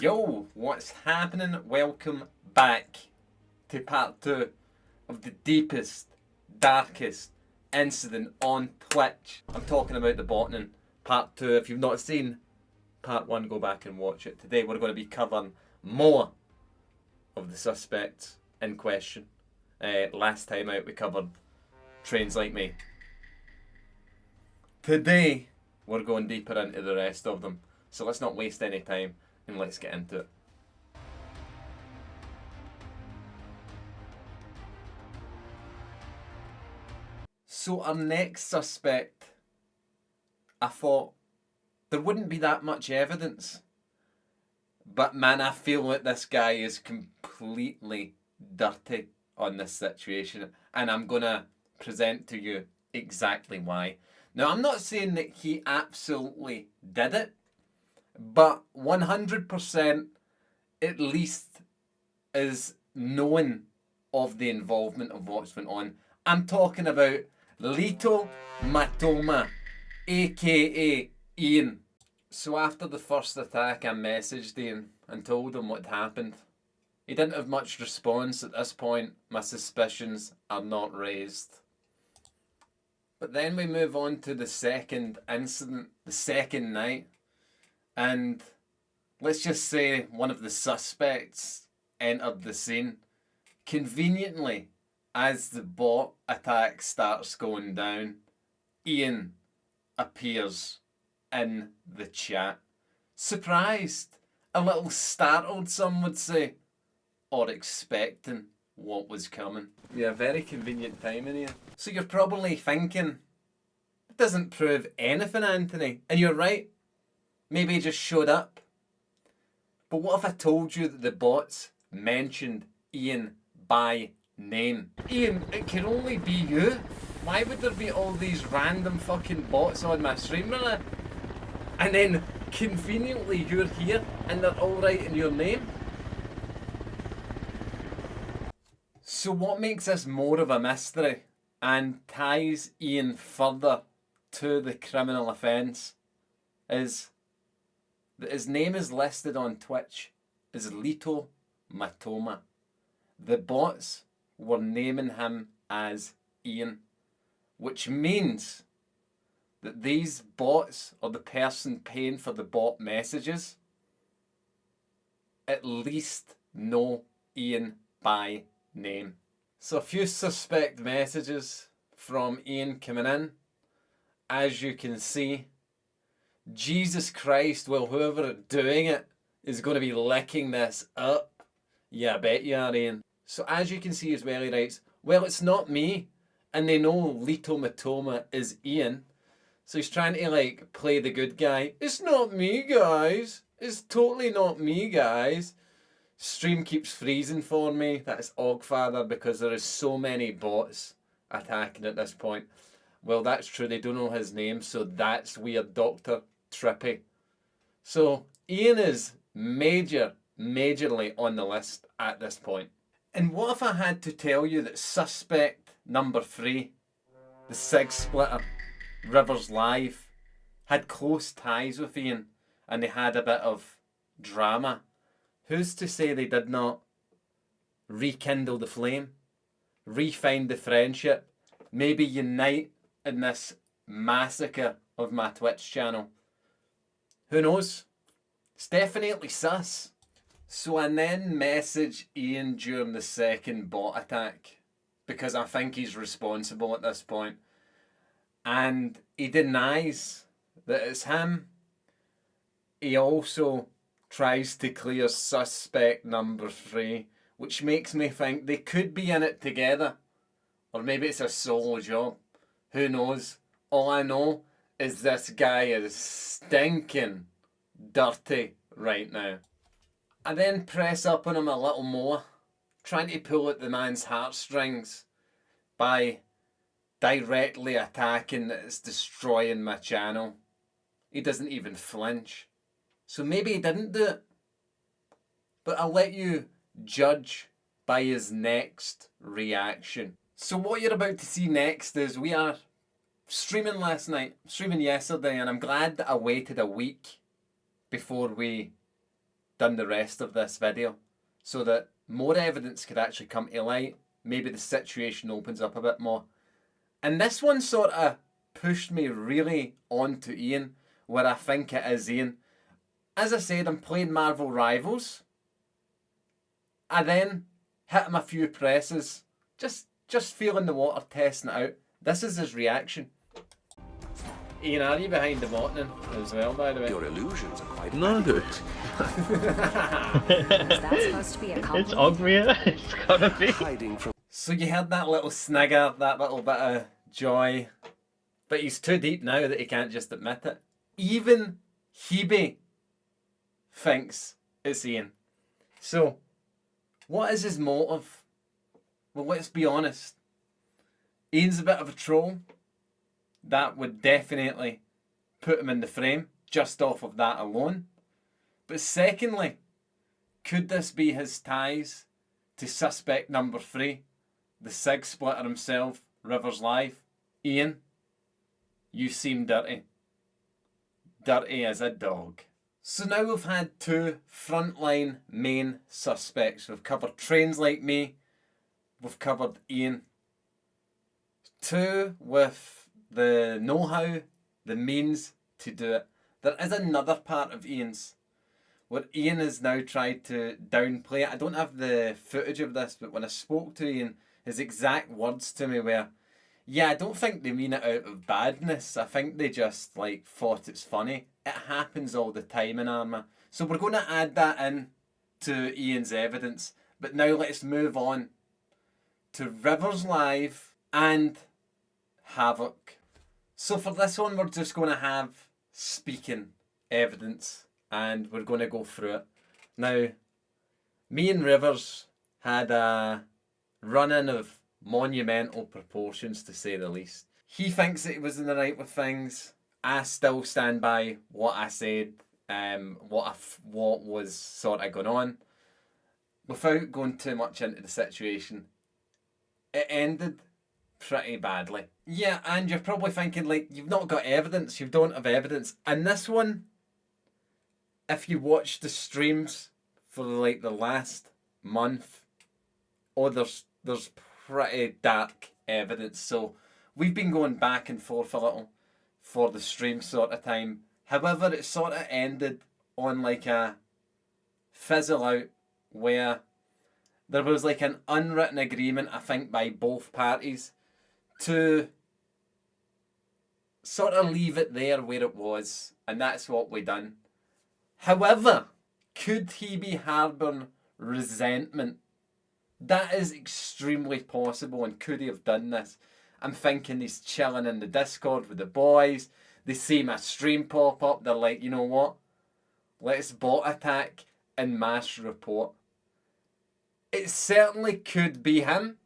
Yo, what's happening? Welcome back to part 2 of the deepest, darkest incident on Twitch. I'm talking about the botting. Part 2. If you've not seen part 1, go back and watch it. Today we're going to be covering more of the suspects in question. Last time out we covered Trains Like Me. Today we're going deeper into the rest of them. So let's not waste any time and let's get into it. So our next suspect, I thought there wouldn't be that much evidence. But man, I feel like this guy is completely dirty on this situation. And I'm going to present to you exactly why. Now, I'm not saying that he absolutely did it. But 100% at least is known of the involvement of what's went on. I'm talking about Lito Matoma, aka Ian. So after the first attack, I messaged Ian and told him what happened. He didn't have much response at this point. My suspicions are not raised. But then we move on to the second incident, the second night. And let's just say one of the suspects entered the scene. Conveniently, as the bot attack starts going down, Ian appears in the chat. Surprised, a little startled, some would say, or expecting what was coming. Yeah, very convenient timing here. So you're probably thinking, it doesn't prove anything, Anthony. And you're right. Maybe he just showed up. But what if I told you that the bots mentioned Ian by name? Ian, it can only be you. Why would there be all these random fucking bots on my stream, really? And then conveniently you're here and they're all writing your name? So what makes this more of a mystery and ties Ian further to the criminal offence is that his name is listed on Twitch as Lito Matoma. The bots were naming him as Ian, which means that these bots, or the person paying for the bot messages, at least know Ian by name. So a few suspect messages from Ian coming in. As you can see, Jesus Christ, well, whoever is doing it is going to be licking this up. Yeah, I bet you are, Ian. So as you can see as well, he writes, well, it's not me. And they know Lito Matoma is Ian. So he's trying to play the good guy. It's not me, guys. It's totally not me, guys. Stream keeps freezing for me. That's Ogfather because there is so many bots attacking at this point. Well, that's true. They don't know his name, so that's weird, Doctor Trippy. So Ian is majorly on the list at this point. And what if I had to tell you that suspect number 3, the Sig Splitter, Rivers Live, had close ties with Ian and they had a bit of drama? Who's to say they did not rekindle the flame, refind the friendship, maybe unite in this massacre of my Twitch channel? Who knows? It's definitely sus. So I then message Ian during the second bot attack because I think he's responsible at this point. And he denies that it's him. He also tries to clear suspect number 3, which makes me think they could be in it together. Or maybe it's a solo job. Who knows? All I know is this guy is stinking dirty right now. I then press up on him a little more, trying to pull at the man's heartstrings by directly attacking that it's destroying my channel. He doesn't even flinch. So maybe he didn't do it. But I'll let you judge by his next reaction. So what you're about to see next is we are streaming yesterday, and I'm glad that I waited a week before we done the rest of this video so that more evidence could actually come to light. Maybe the situation opens up a bit more. And this one sort of pushed me really onto Ian, where I think it is Ian. As I said, I'm playing Marvel Rivals. I then hit him a few presses, just feeling the water, testing it out. This is his reaction. Ian, are you behind the button as well, by the way? Your illusions are quite No. Is that supposed to be a compliment? It's obvious. It's gotta be. hiding from So you heard that little snigger, that little bit of joy. But he's too deep now that he can't just admit it. Even Hebe thinks it's Ian. So, what is his motive? Well, let's be honest. Ian's a bit of a troll. That would definitely put him in the frame, just off of that alone. But secondly, could this be his ties to suspect number 3, the Sig splitter himself, Rivers Live? Ian, you seem dirty. Dirty as a dog. So now we've had 2 frontline main suspects. We've covered Trains Like Me. We've covered Ian. 2 with the know-how, the means to do it. There is another part of Ian's where Ian has now tried to downplay it. I don't have the footage of this, but when I spoke to Ian, his exact words to me were, yeah, I don't think they mean it out of badness. I think they just thought it's funny. It happens all the time in Arma. So we're going to add that in to Ian's evidence. But now let's move on to Rivers Live and Havoc. So for this one, we're just going to have speaking evidence and we're going to go through it. Now, me and Rivers had a run-in of monumental proportions, to say the least. He thinks that he was in the right with things. I still stand by what I said, what was sort of going on. Without going too much into the situation, it ended pretty badly. Yeah, and you're probably thinking, you've not got evidence, you don't have evidence. And this one, if you watch the streams for the last month, there's pretty dark evidence. So we've been going back and forth a little for the stream sort of time. However, it sort of ended on a fizzle out where there was an unwritten agreement, I think, by both parties to sort of leave it there where it was, and that's what we done. However, could he be harbouring resentment? That is extremely possible, and could he have done this? I'm thinking he's chilling in the Discord with the boys, they see my stream pop up, they're like, you know what? Let's bot attack and mass report. It certainly could be him.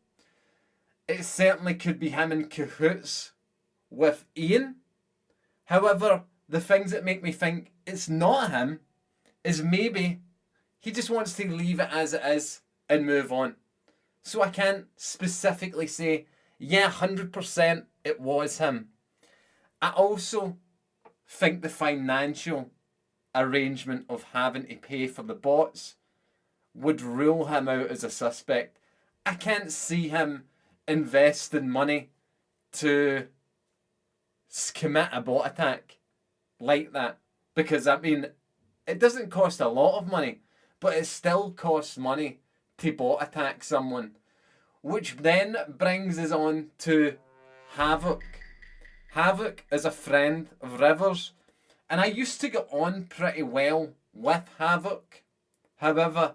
It certainly could be him in cahoots with Ian. However, the things that make me think it's not him is maybe he just wants to leave it as it is and move on. So I can't specifically say, yeah, 100% it was him. I also think the financial arrangement of having to pay for the bots would rule him out as a suspect. I can't see him investing money to commit a bot attack like that. Because, it doesn't cost a lot of money, but it still costs money to bot attack someone. Which then brings us on to Havoc. Havoc is a friend of Rivers, and I used to get on pretty well with Havoc. However,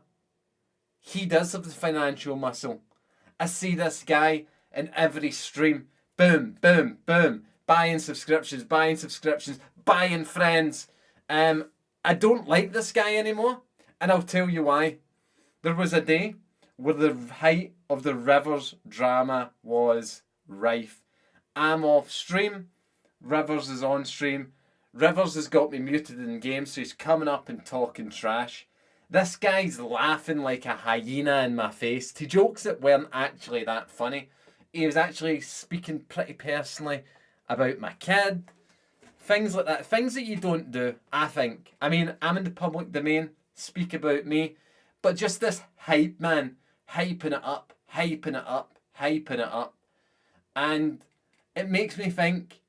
he does have the financial muscle. I see this guy in every stream. Boom, boom, boom. Buying subscriptions, buying friends. I don't like this guy anymore, and I'll tell you why. There was a day where the height of the Rivers drama was rife. I'm off stream, Rivers is on stream. Rivers has got me muted in game, so he's coming up and talking trash. This guy's laughing like a hyena in my face to jokes that weren't actually that funny. He was actually speaking pretty personally about my kid. Things like that. Things that you don't do, I think. I'm in the public domain. speak about me, but just this hype man, hyping it up, hyping it up, hyping it up. And it makes me think,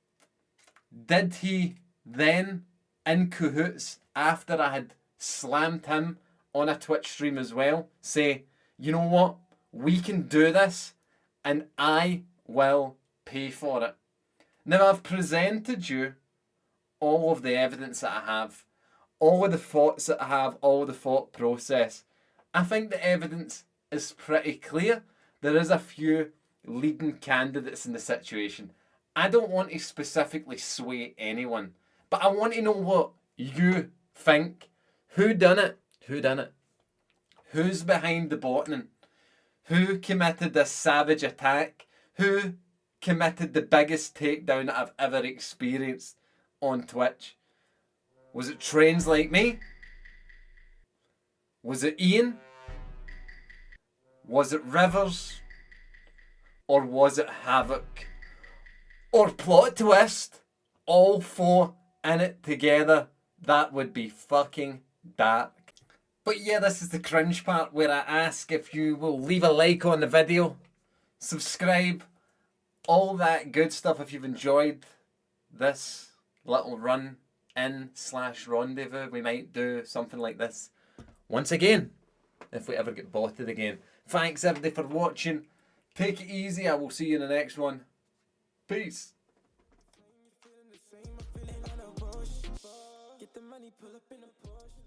did he then, in cahoots, after I had slammed him on a Twitch stream as well, say, you know what, we can do this and I will pay for it. Now I've presented you all of the evidence that I have, all of the thoughts that I have, all of the thought process. I think the evidence is pretty clear. There is a few leading candidates in the situation. I don't want to specifically sway anyone, but I want to know what you think. Who done it? Who done it? Who's behind the bottoning? Who committed this savage attack? Who committed the biggest takedown that I've ever experienced on Twitch? Was it trains like me? Was it Ian? Was it Rivers? Or was it Havoc? Or plot twist, all four in it together? That would be fucking dark. But yeah, this is the cringe part where I ask if you will leave a like on the video, subscribe, all that good stuff if you've enjoyed this little run in / rendezvous. We might do something like this once again if we ever get botted again. Thanks everybody for watching. Take it easy. I will see you in the next one. Peace. Get the money, pull up in a Porsche.